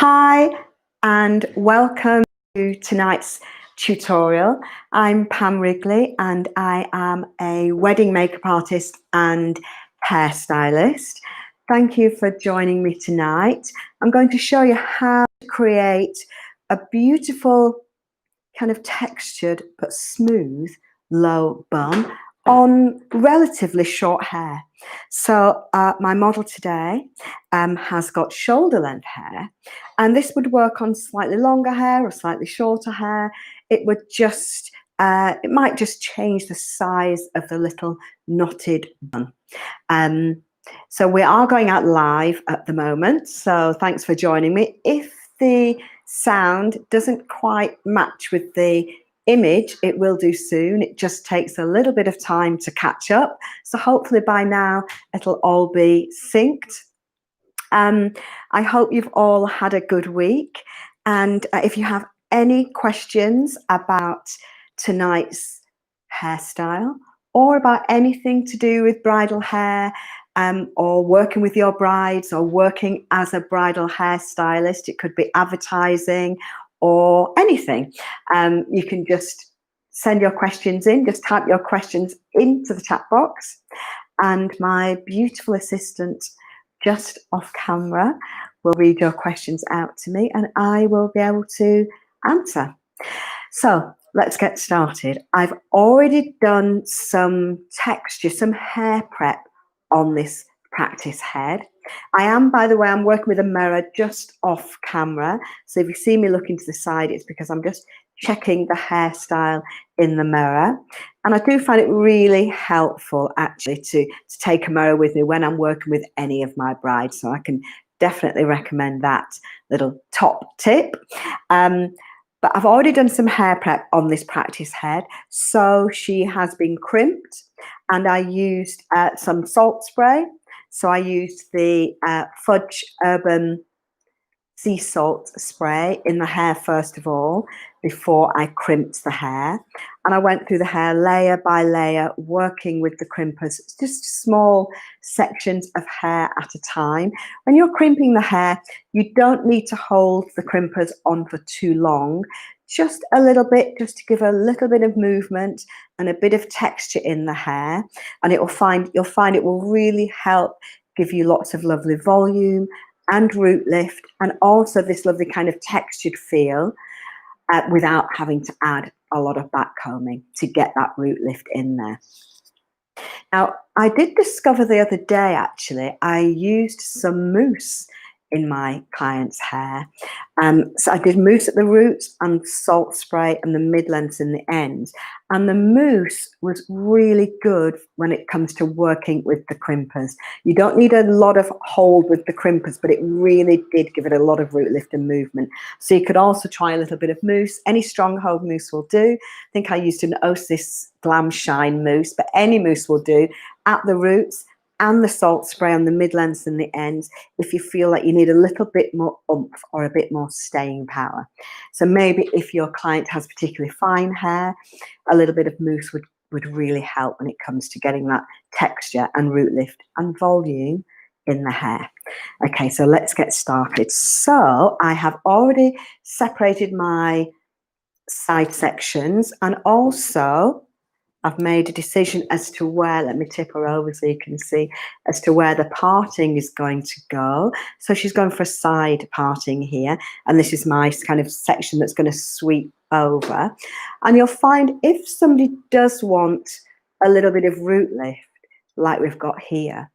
Hi and welcome to tonight's tutorial. I'm Pam Wrigley and I am a wedding makeup artist and hairstylist. Thank you for joining me tonight. I'm going to show you how to create a beautiful kind of textured but smooth low bun on relatively short hair. So my model today has got shoulder length hair, and this would work on slightly longer hair or slightly shorter hair. It would just it might just change the size of the little knotted bun. So we are going out live at the moment, so thanks for joining me. If the sound doesn't quite match with the image, it will do soon. It just takes a little bit of time to catch up, so hopefully by now it'll all be synced. I hope you've all had a good week, and if you have any questions about tonight's hairstyle or about anything to do with bridal hair, or working with your brides or working as a bridal hairstylist, it could be advertising or anything, you can just send your questions in. Just type your questions into the chat box, and my beautiful assistant just off camera will read your questions out to me and I will be able to answer. So let's get started. I've already done some texture, some hair prep on this practice head. I am, by the way, I'm working with a mirror just off camera. So if you see me looking to the side, it's because I'm just checking the hairstyle in the mirror. And I do find it really helpful actually to take a mirror with me when I'm working with any of my brides. So I can definitely recommend that little top tip. But I've already done some hair prep on this practice head. So she has been crimped, and I used some salt spray. So I used the Fudge Urban Sea Salt spray in the hair first of all, before I crimped the hair. And I went through the hair layer by layer, working with the crimpers, just small sections of hair at a time. When you're crimping the hair, you don't need to hold the crimpers on for too long. Just a little bit, just to give a little bit of movement and a bit of texture in the hair. And you'll find it will really help give you lots of lovely volume and root lift, and also this lovely kind of textured feel without having to add a lot of back combing to get that root lift in there. Now, I did discover the other day, actually, I used some mousse in my client's hair. So I did mousse at the roots and salt spray and the mid-lengths in the ends. And the mousse was really good when it comes to working with the crimpers. You don't need a lot of hold with the crimpers, but it really did give it a lot of root lift and movement. So you could also try a little bit of mousse. Any stronghold mousse will do. I think I used an Osis Glam Shine mousse, but any mousse will do at the roots and the salt spray on the mid-lengths and the ends if you feel like you need a little bit more oomph or a bit more staying power. So maybe if your client has particularly fine hair, a little bit of mousse would really help when it comes to getting that texture and root lift and volume in the hair. Okay, so let's get started. So I have already separated my side sections, and also I've made a decision as to where, let me tip her over so you can see, as to where the parting is going to go. So she's going for a side parting here, and this is my kind of section that's going to sweep over. And you'll find if somebody does want a little bit of root lift, like we've got here,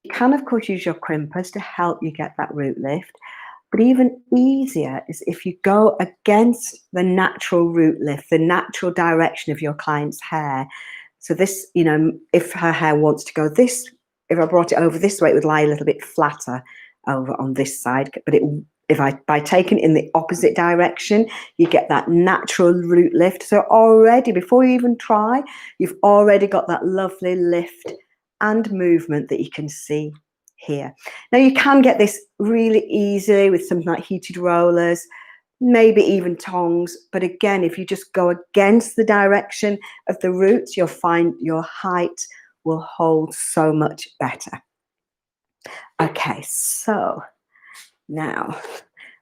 you can of course use your crimpers to help you get that root lift. But even easier is if you go against the natural root lift, the natural direction of your client's hair. So this, you know, if her hair wants to go this, if I brought it over this way, it would lie a little bit flatter over on this side. But by taking it in the opposite direction, you get that natural root lift. So already, before you even try, you've already got that lovely lift and movement that you can see here. Now you can get this really easily with something like heated rollers, maybe even tongs, but again, if you just go against the direction of the roots, you'll find your height will hold so much better. Okay, so now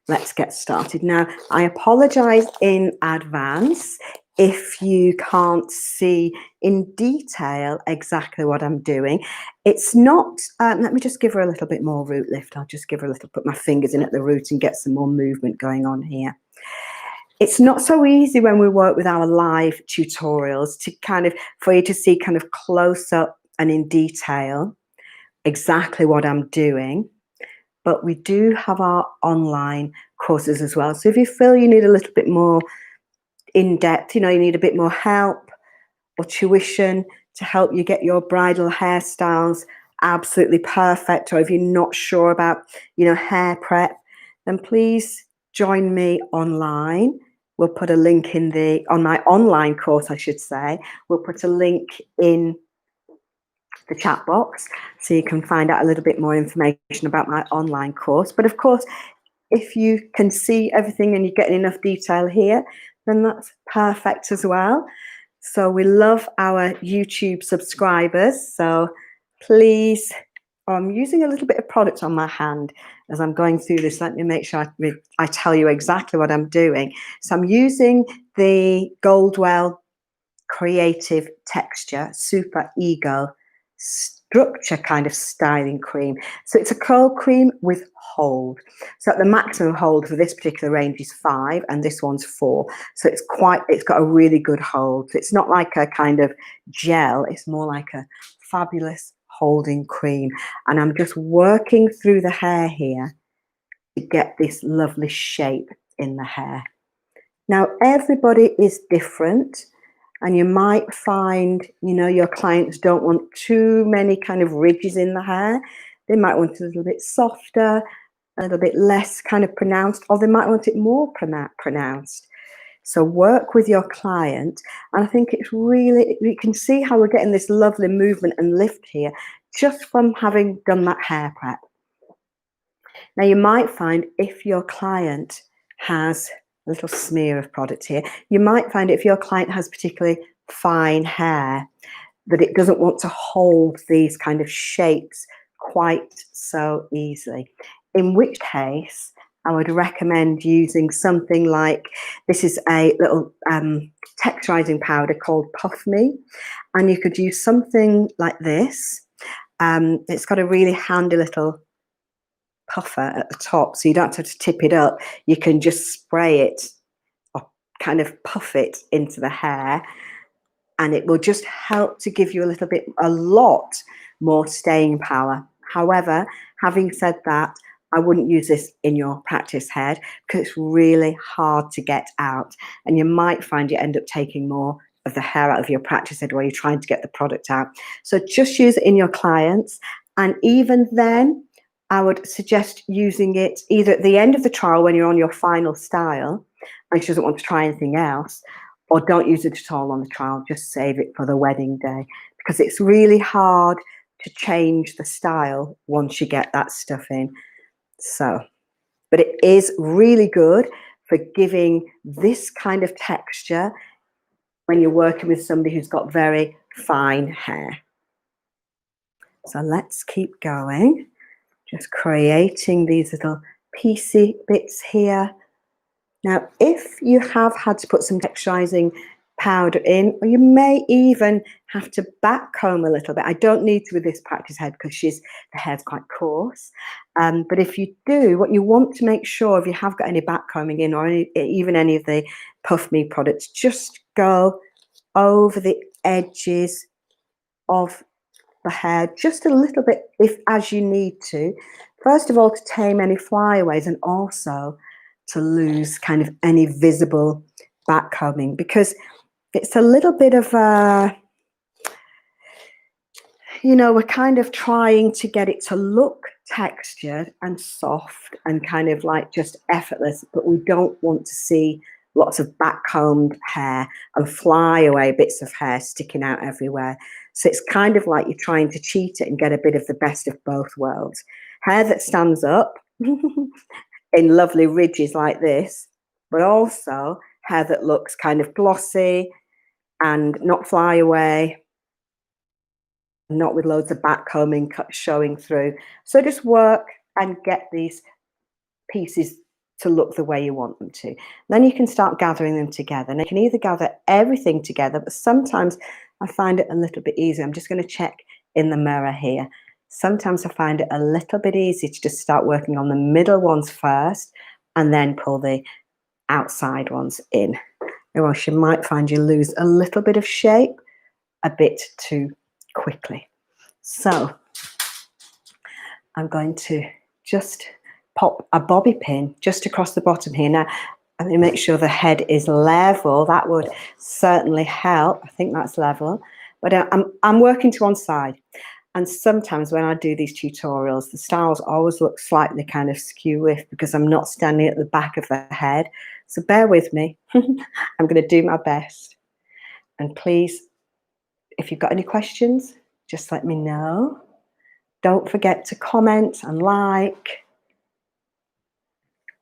let's get started. Now, I apologize in advance if you can't see in detail exactly what I'm doing. It's not, let me just give her a little bit more root lift. I'll just give her a little, put my fingers in at the root and get some more movement going on here. It's not so easy when we work with our live tutorials to kind of, for you to see kind of close up and in detail exactly what I'm doing. But we do have our online courses as well. So if you feel you need a little bit more in-depth, you know, you need a bit more help or tuition to help you get your bridal hairstyles absolutely perfect, or if you're not sure about, you know, hair prep, then please join me online. We'll put a link in on my online course, I should say. We'll put a link in the chat box so you can find out a little bit more information about my online course. But of course, if you can see everything and you're getting enough detail here, then that's perfect as well. So we love our YouTube subscribers. So please, I'm using a little bit of product on my hand as I'm going through this. Let me make sure I tell you exactly what I'm doing. So I'm using the Goldwell Creative Texture Super Ego Structure kind of styling cream. So it's a curl cream with hold. So the maximum hold for this particular range is 5 and this one's 4. So it's got a really good hold. So it's not like a kind of gel, it's more like a fabulous holding cream. And I'm just working through the hair here to get this lovely shape in the hair. Now everybody is different. And you might find, you know, your clients don't want too many kind of ridges in the hair. They might want it a little bit softer, a little bit less kind of pronounced, or they might want it more pronounced. So work with your client. And I think it's really, you can see how we're getting this lovely movement and lift here just from having done that hair prep. Now you might find if your client has a little smear of product here, you might find if your client has particularly fine hair that it doesn't want to hold these kind of shapes quite so easily, in which case I would recommend using something like, this is a little texturizing powder called Puff Me, and you could use something like this. It's got a really handy little puffer at the top, so you don't have to tip it up. You can just spray it or kind of puff it into the hair, and it will just help to give you a lot more staying power. However, having said that, I wouldn't use this in your practice head because it's really hard to get out, and you might find you end up taking more of the hair out of your practice head while you're trying to get the product out. So just use it in your clients, and even then I would suggest using it either at the end of the trial when you're on your final style and she doesn't want to try anything else, or don't use it at all on the trial, just save it for the wedding day, because it's really hard to change the style once you get that stuff in. So, but it is really good for giving this kind of texture when you're working with somebody who's got very fine hair. So let's keep going. Just creating these little piecey bits here. Now, if you have had to put some texturizing powder in, or you may even have to back comb a little bit. I don't need to with this practice head because the hair's quite coarse. But if you do, what you want to make sure, if you have got any back combing in, or even any of the Puff Me products, just go over the edges of the hair just a little bit, as you need to. First of all, to tame any flyaways, and also to lose kind of any visible back combing, because it's a little bit of a, you know, we're kind of trying to get it to look textured and soft and kind of like just effortless, but we don't want to see lots of backcombed hair and flyaway bits of hair sticking out everywhere. So it's kind of like you're trying to cheat it and get a bit of the best of both worlds. Hair that stands up in lovely ridges like this, but also hair that looks kind of glossy and not fly away, not with loads of backcombing showing through. So just work and get these pieces to look the way you want them to. Then you can start gathering them together. And you can either gather everything together, but sometimes I find it a little bit easier. I'm just going to check in the mirror here. Sometimes I find it a little bit easy to just start working on the middle ones first and then pull the outside ones in. Or else you might find you lose a little bit of shape a bit too quickly. So I'm going to just pop a bobby pin just across the bottom here. Now, let me make sure the head is level. That would certainly help. I think that's level. But I'm working to one side. And sometimes when I do these tutorials, the styles always look slightly kind of skew-iff because I'm not standing at the back of the head. So bear with me. I'm going to do my best. And please, if you've got any questions, just let me know. Don't forget to comment and like.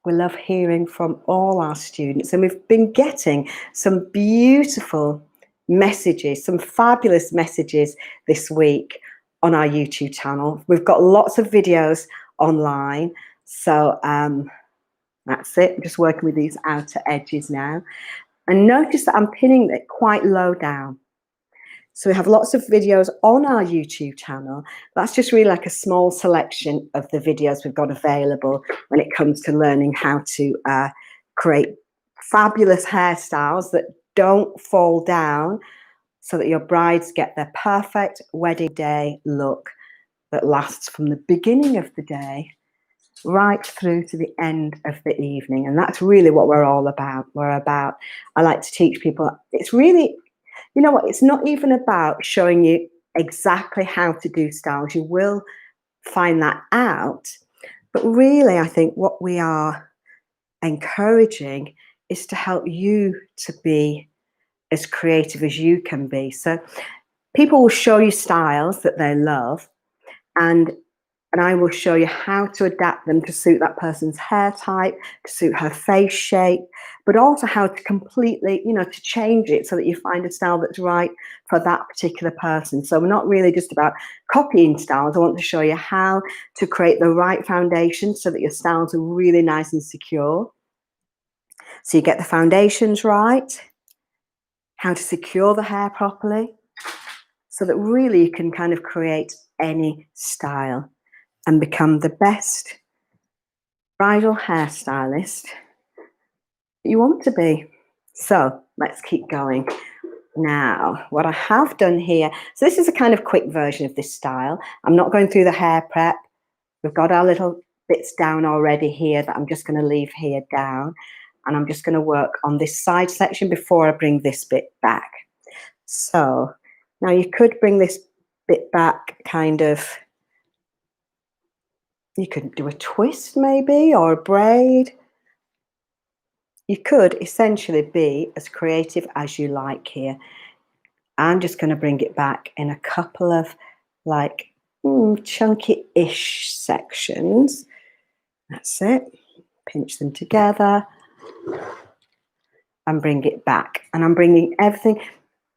We love hearing from all our students, and we've been getting some beautiful messages, some fabulous messages this week on our YouTube channel. We've got lots of videos online, so that's it. I'm just working with these outer edges now. And notice that I'm pinning it quite low down. So we have lots of videos on our YouTube channel. That's just really like a small selection of the videos we've got available when it comes to learning how to create fabulous hairstyles that don't fall down so that your brides get their perfect wedding day look that lasts from the beginning of the day right through to the end of the evening. And that's really what we're all about. I like to teach people, it's really, you know what, it's not even about showing you exactly how to do styles. You will find that out. But really, I think what we are encouraging is to help you to be as creative as you can be. So people will show you styles that they love, and I will show you how to adapt them to suit that person's hair type, to suit her face shape, but also how to completely, to change it so that you find a style that's right for that particular person. So we're not really just about copying styles. I want to show you how to create the right foundation so that your styles are really nice and secure. So you get the foundations right, how to secure the hair properly, so that really you can kind of create any style and become the best bridal hairstylist you want to be. So let's keep going. Now, what I have done here, so this is a kind of quick version of this style. I'm not going through the hair prep. We've got our little bits down already here that I'm just going to leave here down. And I'm just going to work on this side section before I bring this bit back. So now you could bring this bit back kind of, you could do a twist maybe, or a braid. You could essentially be as creative as you like here. I'm just going to bring it back in a couple of like chunky-ish sections. That's it. Pinch them together and bring it back. And I'm bringing everything.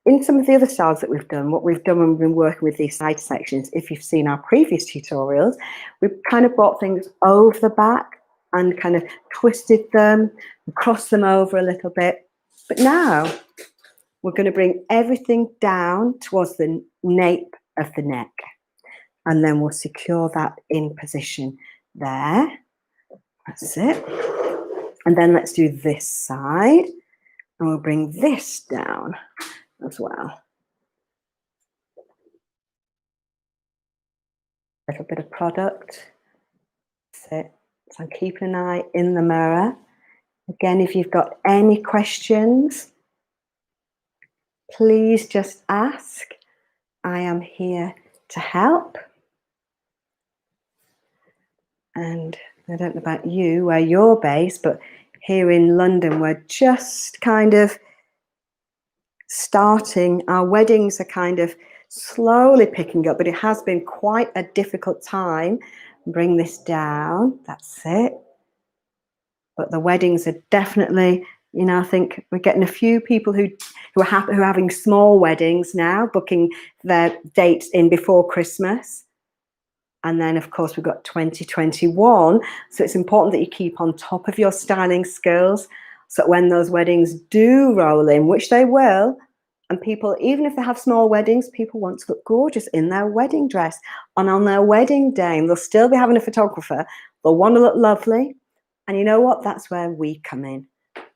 In some of the other styles that we've done, what we've done when we've been working with these side sections, if you've seen our previous tutorials, we've kind of brought things over the back and kind of twisted them and crossed them over a little bit. But now we're going to bring everything down towards the nape of the neck. And then we'll secure that in position there. That's it. And then let's do this side. And we'll bring this down as well. A little bit of product. That's it. So I'm keeping an eye in the mirror. Again, if you've got any questions, please just ask. I am here to help. And I don't know about you, where you're based, but here in London, we're just kind of starting. Our weddings are kind of slowly picking up, but it has been quite a difficult time. Bring this down. That's it. But the weddings are definitely, I think we're getting a few people who are having small weddings now, booking their dates in before Christmas. And then, of course, we've got 2021. So it's important that you keep on top of your styling skills so that when those weddings do roll in, which they will, and people, even if they have small weddings, people want to look gorgeous in their wedding dress and on their wedding day. And they'll still be having a photographer. They'll want to look lovely. And you know what? That's where we come in.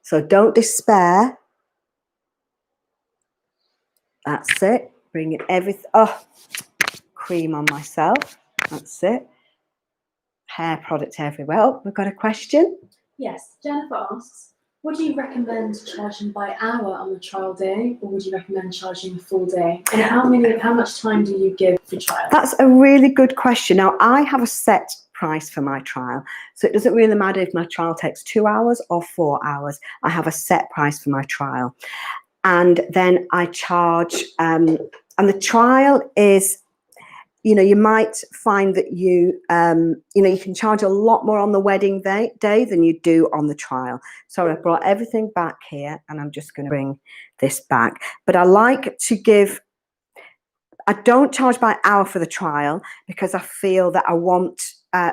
So don't despair. That's it. Bringing everything. Oh, cream on myself. That's it. Hair product everywhere. Oh, we've got a question. Yes, Jennifer asks, would you recommend charging by hour on the trial day, or would you recommend charging a full day? And how much time do you give for trial? That's a really good question. Now, I have a set price for my trial. So it doesn't really matter if my trial takes 2 hours or 4 hours. I have a set price for my trial. And then I charge, and the trial is, you know, you might find that you can charge a lot more on the wedding day than you do on the trial. So I brought everything back here, and I'm just going to bring this back. But I like to give, I don't charge by hour for the trial because I feel that I want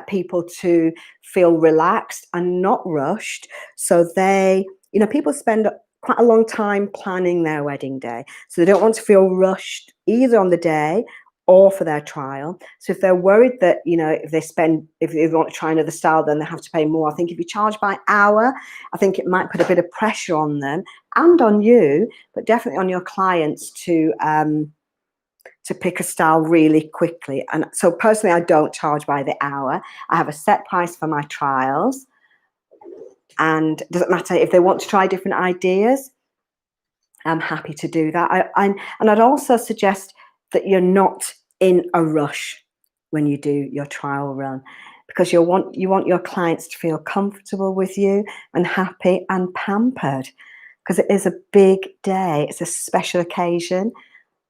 people to feel relaxed and not rushed. So they, you know, people spend quite a long time planning their wedding day. So they don't want to feel rushed either on the day or for their trial. So if they're worried that, you know, if they want to try another style, then they have to pay more. I think if you charge by hour, I think it might put a bit of pressure on them and on you, but definitely on your clients to pick a style really quickly. And so personally, I don't charge by the hour. I have a set price for my trials. And it doesn't matter if they want to try different ideas, I'm happy to do that. And I'd also suggest that you're not in a rush when you do your trial run, because you want your clients to feel comfortable with you and happy and pampered, because it is a big day. It's a special occasion.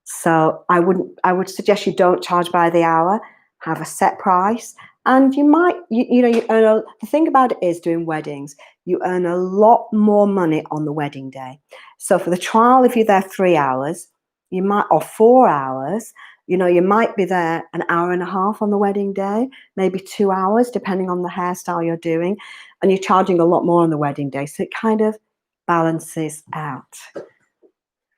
So I would suggest you don't charge by the hour, have a set price. And you might, you earn the thing about it is doing weddings, you earn a lot more money on the wedding day. So for the trial, if you're there 3 hours, you might, or 4 hours, you know, you might be there an hour and a half on the wedding day, maybe 2 hours, depending on the hairstyle you're doing. And you're charging a lot more on the wedding day. So it kind of balances out.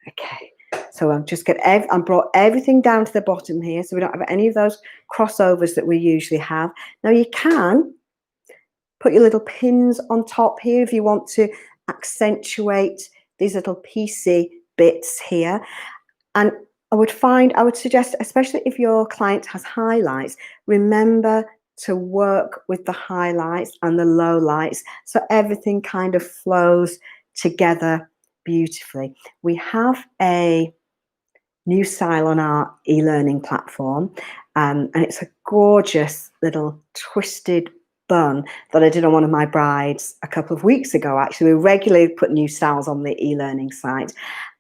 Okay. So I brought everything down to the bottom here, so we don't have any of those crossovers that we usually have. Now you can put your little pins on top here if you want to accentuate these little piecey bits here. And I would suggest, especially if your client has highlights, remember to work with the highlights and the lowlights so everything kind of flows together beautifully. We have a new style on our e-learning platform, and it's a gorgeous little twisted bun that I did on one of my brides a couple of weeks ago. Actually, we regularly put new styles on the e-learning site,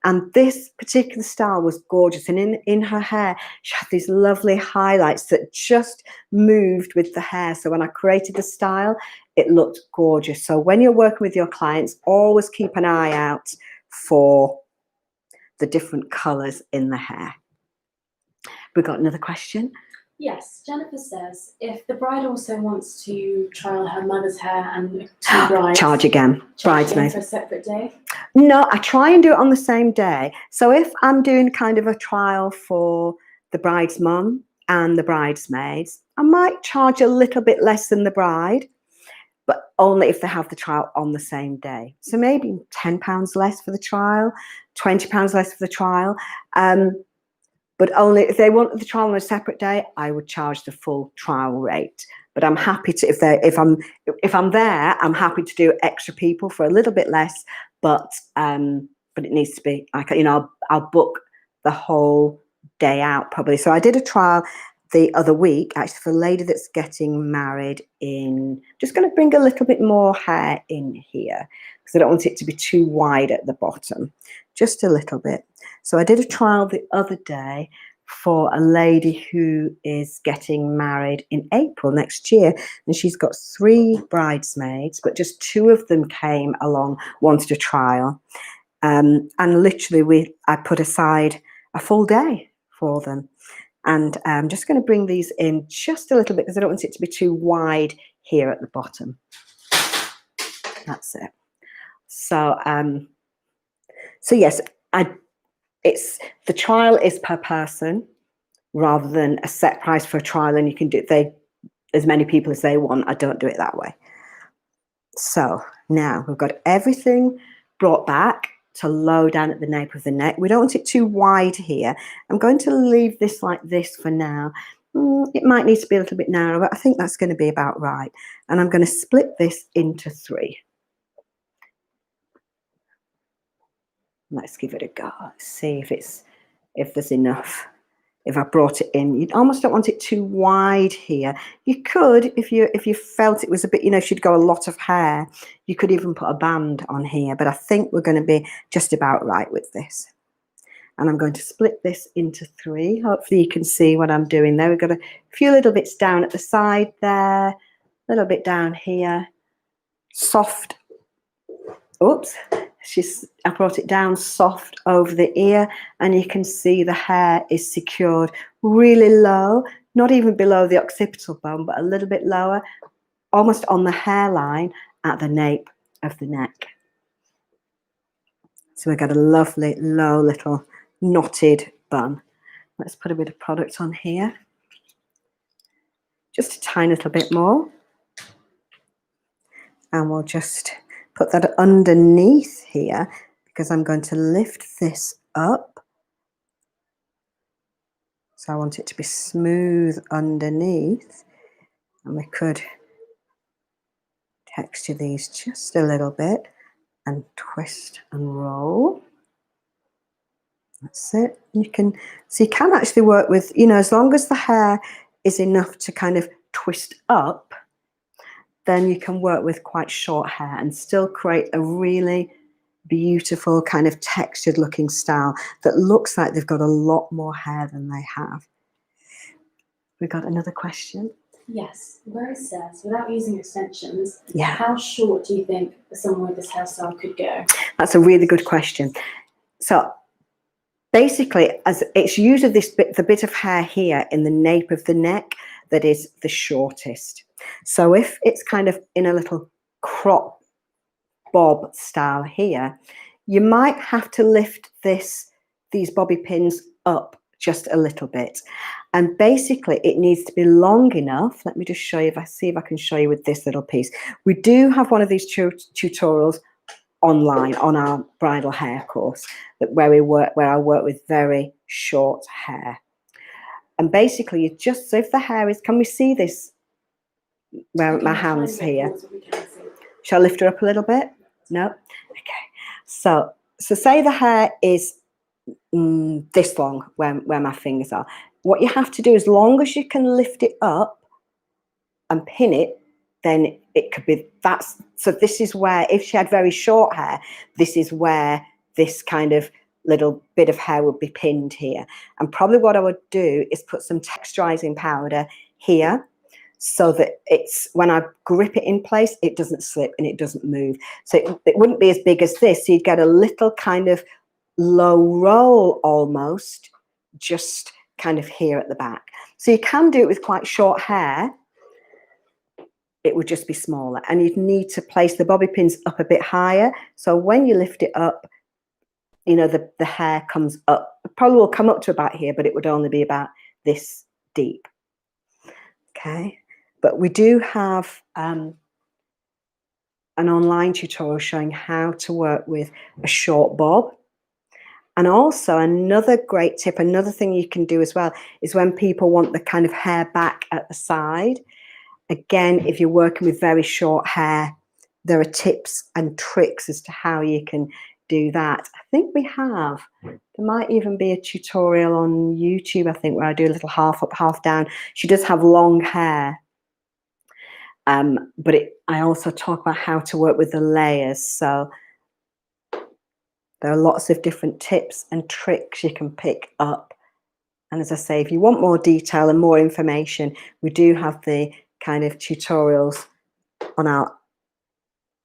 and this particular style was gorgeous. And in her hair, she had these lovely highlights that just moved with the hair. So when I created the style, it looked gorgeous. So when you're working with your clients, always keep an eye out for the different colours in the hair. We got another question? Yes, Jennifer says, if the bride also wants to trial her mother's hair and two brides, charge again, bridesmaids. For a separate day? No, I try and do it on the same day. So if I'm doing kind of a trial for the bride's mum and the bridesmaids, I might charge a little bit less than the bride, but only if they have the trial on the same day. So maybe £10 less for the trial, £20 less for the trial. But only if they want the trial on a separate day, I would charge the full trial rate. But I'm happy to, if I'm there, I'm happy to do extra people for a little bit less. But it needs to be like, you know, I'll book the whole day out probably. So I did a trial the other week, actually, for a lady that's getting married in, just going to bring a little bit more hair in here because I don't want it to be too wide at the bottom, just a little bit. So I did a trial the other day for a lady who is getting married in April next year, and she's got 3 bridesmaids, but just 2 of them came along, wanted a trial, and literally I put aside a full day for them. And I'm just going to bring these in just a little bit because I don't want it to be too wide here at the bottom. That's it. So, so yes, it's the trial is per person rather than a set price for a trial, and you can do as many people as they want. I don't do it that way. So now we've got everything brought back to low down at the nape of the neck. We don't want it too wide here. I'm going to leave this like this for now. It might need to be a little bit narrower, but I think that's going to be about right. And I'm going to split this into 3. Let's give it a go. Let's see if there's enough. If I brought it in, you almost don't want it too wide here. You could, if you felt it was a bit, if you'd go a lot of hair, you could even put a band on here. But I think we're going to be just about right with this. And I'm going to split this into 3. Hopefully you can see what I'm doing there. We've got a few little bits down at the side there, a little bit down here, soft. Oops. I brought it down soft over the ear, and you can see the hair is secured really low, not even below the occipital bone, but a little bit lower, almost on the hairline at the nape of the neck. So we've got a lovely low little knotted bun. Let's put a bit of product on here, just a tiny little bit more, and we'll just put that underneath here because I'm going to lift this up. So I want it to be smooth underneath, and we could texture these just a little bit and twist and roll. That's it. You can actually work with, as long as the hair is enough to kind of twist up, then you can work with quite short hair and still create a really beautiful kind of textured looking style that looks like they've got a lot more hair than they have. We got another question. Yes, where it says, without using extensions, yeah, how short do you think someone with this hairstyle could go? That's a really good question. So basically, as it's usually the bit of hair here in the nape of the neck that is the shortest. So if it's kind of in a little crop bob style here, you might have to lift these bobby pins up just a little bit. And basically it needs to be long enough. Let me just show you, see if I can show you with this little piece. We do have one of these tutorials online on our bridal hair course where I work with very short hair. And basically you just, so if the hair is, can we see this where my hands here? Shall I lift her up a little bit? No? Okay. So say the hair is this long where my fingers are. What you have to do, as long as you can lift it up and pin it, then it could be so this is where, if she had very short hair, this is where this kind of little bit of hair would be pinned here. And probably what I would do is put some texturizing powder here so that it's, when I grip it in place, it doesn't slip and it doesn't move. So it wouldn't be as big as this. So you'd get a little kind of low roll almost, just kind of here at the back. So you can do it with quite short hair. It would just be smaller, and you'd need to place the bobby pins up a bit higher. So when you lift it up, the hair comes up. It probably will come up to about here, but it would only be about this deep. Okay, but we do have an online tutorial showing how to work with a short bob. And also another great tip, another thing you can do as well, is when people want the kind of hair back at the side. Again, if you're working with very short hair, there are tips and tricks as to how you can do that. I think there might even be a tutorial on YouTube, I think, where I do a little half up, half down. She does have long hair. But I also talk about how to work with the layers. So there are lots of different tips and tricks you can pick up. And as I say, if you want more detail and more information, we do have the kind of tutorials on our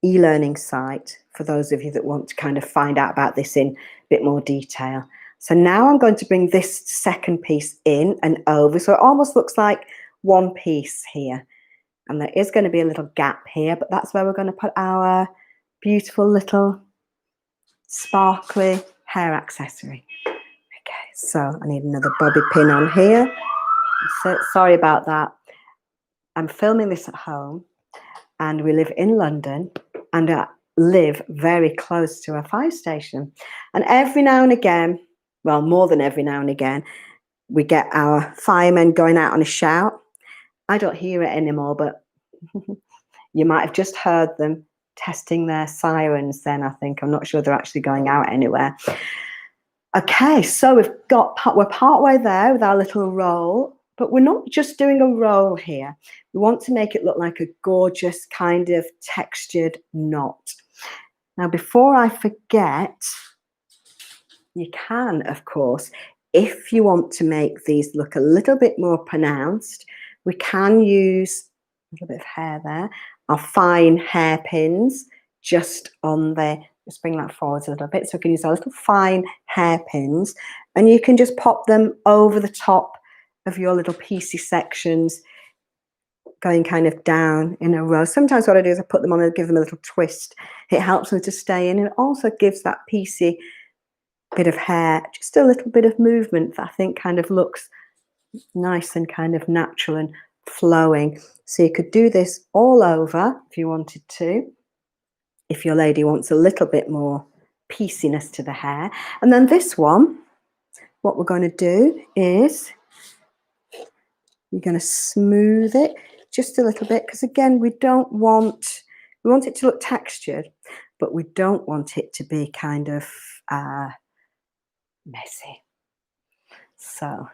e-learning site for those of you that want to kind of find out about this in a bit more detail. So now I'm going to bring this second piece in and over. So it almost looks like one piece here. And there is going to be a little gap here, but that's where we're going to put our beautiful little sparkly hair accessory. Okay, so I need another bobby pin on here. So sorry about that. I'm filming this at home and we live in London and I live very close to a fire station. And every now and again, well, more than every now and again, we get our firemen going out on a shout. I don't hear it anymore, but you might have just heard them testing their sirens then, I think. I'm not sure they're actually going out anywhere. Okay, so we're partway there with our little roll, but we're not just doing a roll here. We want to make it look like a gorgeous kind of textured knot. Now, before I forget, you can, of course, if you want to make these look a little bit more pronounced, we can use a little bit of hair there, our fine hairpins just on the, just bring that forward a little bit. So we can use our little fine hairpins and you can just pop them over the top of your little piecey sections, going kind of down in a row. Sometimes what I do is I put them on and give them a little twist. It helps them to stay in and it also gives that piecey bit of hair just a little bit of movement that I think kind of looks nice and kind of natural and flowing. So you could do this all over if you wanted to, if your lady wants a little bit more pieciness to the hair. And then this one, what we're going to do is you're going to smooth it just a little bit, because again, we want it to look textured, but we don't want it to be kind of messy. So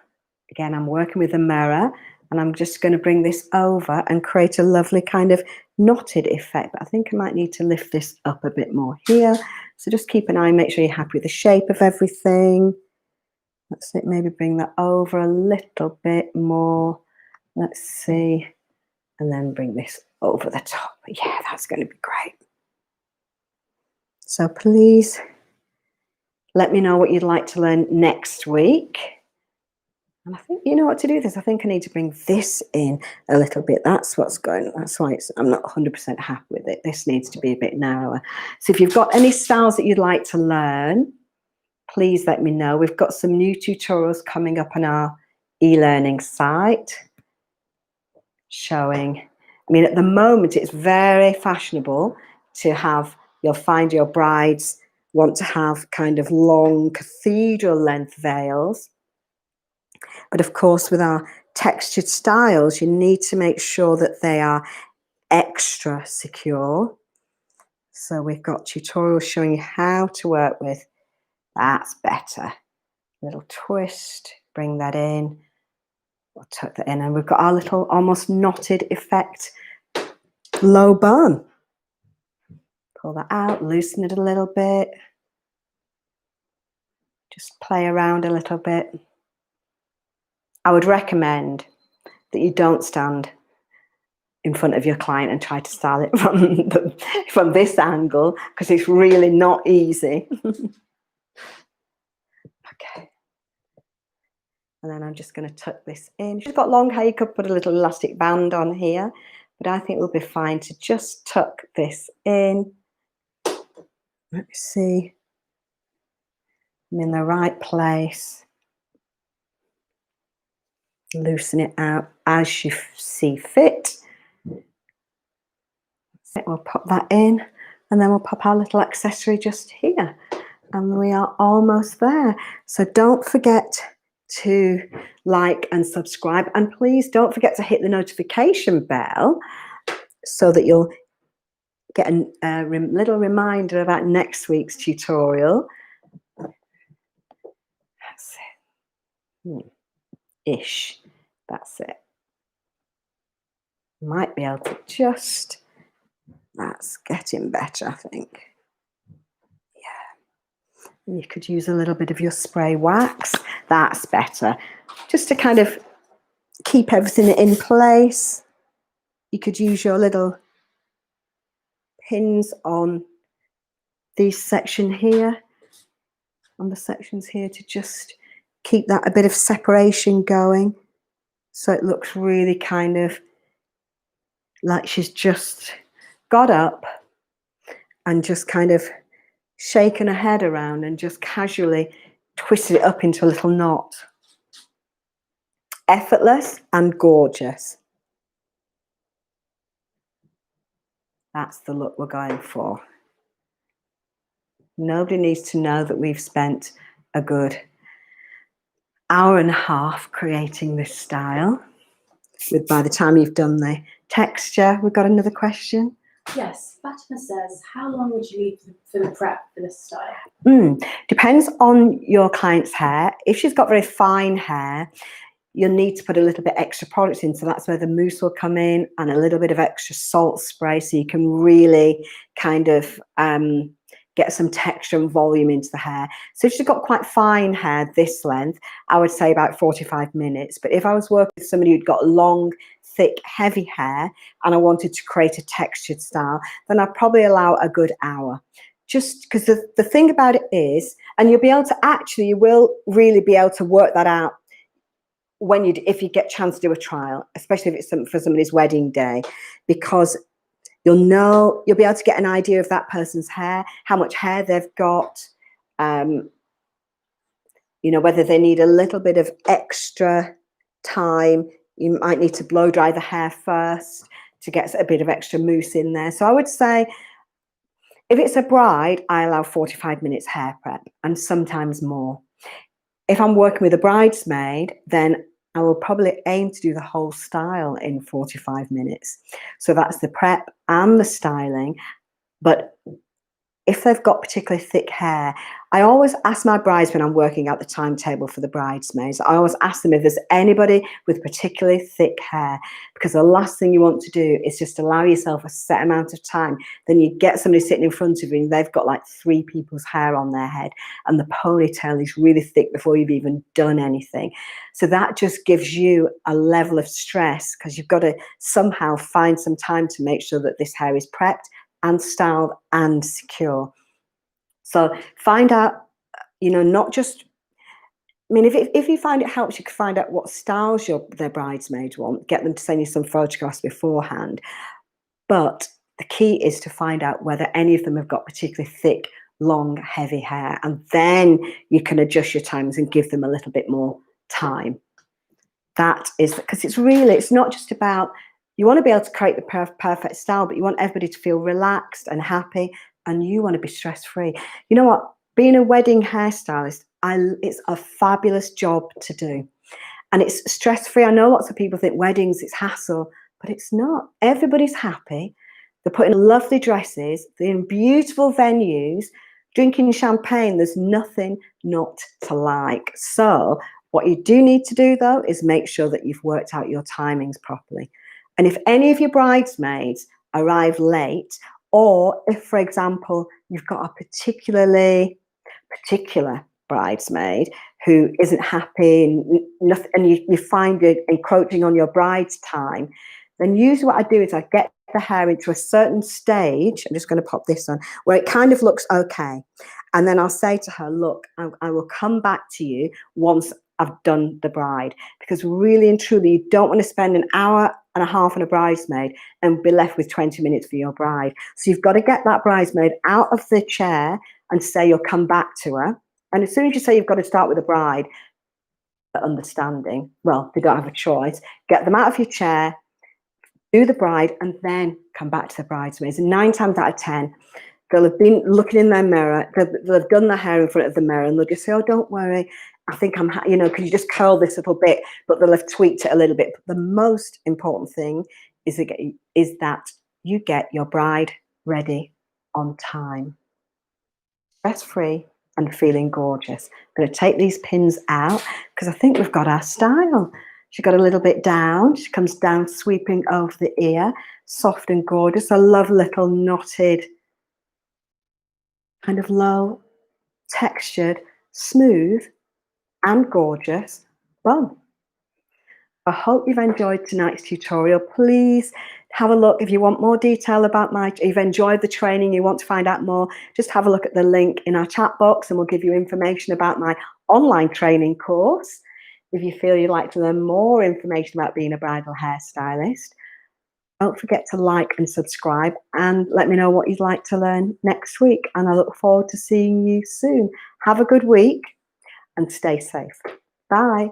again, I'm working with a mirror and I'm just going to bring this over and create a lovely kind of knotted effect. But I think I might need to lift this up a bit more here. So just keep an eye, make sure you're happy with the shape of everything. Let's maybe bring that over a little bit more. Let's see. And then bring this over the top. Yeah, that's going to be great. So please let me know what you'd like to learn next week. And I think you know what to do this. I think I need to bring this in a little bit. That's why I'm not 100% happy with it. This needs to be a bit narrower. So if you've got any styles that you'd like to learn, please let me know. We've got some new tutorials coming up on our e-learning site showing, I mean, at the moment, it's very fashionable to have, you'll find your brides want to have kind of long cathedral length veils. But of course, with our textured styles, you need to make sure that they are extra secure. So we've got tutorials showing you how to work with. That's better. Little twist, bring that in. We'll tuck that in, and we've got our little almost knotted effect low bun. Pull that out, loosen it a little bit. Just play around a little bit. I would recommend that you don't stand in front of your client and try to style it from this angle, because it's really not easy. Okay. And then I'm just going to tuck this in. If you've got long hair, you could put a little elastic band on here, but I think we'll be fine to just tuck this in. Let me see. I'm in the right place. Loosen it out as you see fit. We'll pop that in, and then we'll pop our little accessory just here. And we are almost there. So don't forget to like and subscribe, and please don't forget to hit the notification bell so that you'll get a little reminder about next week's tutorial. That's it. Ish. That's it. Might be able to just, that's getting better, I think. You could use a little bit of your spray wax. That's better. Just to kind of keep everything in place. You could use your little pins on this section here. on the sections here to just keep that a bit of separation going. So it looks really kind of like she's just got up and just kind of shaken her head around and just casually twisted it up into a little knot. Effortless and gorgeous. That's the look we're going for. Nobody needs to know that we've spent a good hour and a half creating this style. By the time you've done the texture, we've got another question. Yes, Fatima says, how long would you leave for the prep for this style? Depends on your client's hair. If she's got very fine hair, you'll need to put a little bit extra product in. So that's where the mousse will come in, and a little bit of extra salt spray so you can really kind of get some texture and volume into the hair. So if she's got quite fine hair this length, I would say about 45 minutes. But if I was working with somebody who'd got long, thick, heavy hair and I wanted to create a textured style, then I'd probably allow a good hour. Just because the thing about it is, and you'll be able to you will really be able to work that out if you get a chance to do a trial, especially if it's for somebody's wedding day, because you'll be able to get an idea of that person's hair, how much hair they've got, whether they need a little bit of extra time. You might need to blow dry the hair first to get a bit of extra mousse in there. So I would say if it's a bride, I allow 45 minutes hair prep and sometimes more. If I'm working with a bridesmaid, then I will probably aim to do the whole style in 45 minutes. So that's the prep and the styling. But if they've got particularly thick hair, I always ask my brides when I'm working out the timetable for the bridesmaids, I always ask them if there's anybody with particularly thick hair, because the last thing you want to do is just allow yourself a set amount of time. Then you get somebody sitting in front of you and they've got like 3 people's hair on their head and the ponytail is really thick before you've even done anything. So that just gives you a level of stress because you've got to somehow find some time to make sure that this hair is prepped and styled and secure. So find out, not just, if you find it helps, you can find out what styles their bridesmaids want, get them to send you some photographs beforehand. But the key is to find out whether any of them have got particularly thick, long, heavy hair, and then you can adjust your times and give them a little bit more time. That is, because it's not just about, you want to be able to create the perfect style, but you want everybody to feel relaxed and happy, and you want to be stress-free. You know what? Being a wedding hairstylist, it's a fabulous job to do. And it's stress-free. I know lots of people think weddings, it's hassle, but it's not. Everybody's happy. They're putting lovely dresses. They're in beautiful venues, drinking champagne. There's nothing not to like. So what you do need to do, though, is make sure that you've worked out your timings properly. And if any of your bridesmaids arrive late, or if, for example, you've got a particular bridesmaid who isn't happy and you find it encroaching on your bride's time, then usually what I do is I get the hair into a certain stage, I'm just going to pop this on, where it kind of looks okay. And then I'll say to her, look, I will come back to you once I've done the bride, because really and truly, you don't want to spend an hour and a half on a bridesmaid and be left with 20 minutes for your bride. So you've got to get that bridesmaid out of the chair and say you'll come back to her. And as soon as you say you've got to start with the bride, the understanding, well, they don't have a choice. Get them out of your chair, do the bride, and then come back to the bridesmaids. And 9 times out of 10, they'll have been looking in their mirror, they'll have done their hair in front of the mirror, and they'll just say, oh, don't worry, I think I'm, can you just curl this little bit? But they'll have tweaked it a little bit. But the most important thing is that you get your bride ready on time, stress-free and feeling gorgeous. I'm going to take these pins out because I think we've got our style. She got a little bit down. She comes down, sweeping over the ear, soft and gorgeous. I love little knotted, kind of low, textured, smooth, and gorgeous bun. I hope you've enjoyed tonight's tutorial. Please have a look. If you want more detail about if you've enjoyed the training, you want to find out more, just have a look at the link in our chat box and we'll give you information about my online training course. If you feel you'd like to learn more information about being a bridal hairstylist, don't forget to like and subscribe and let me know what you'd like to learn next week. And I look forward to seeing you soon. Have a good week and stay safe. Bye.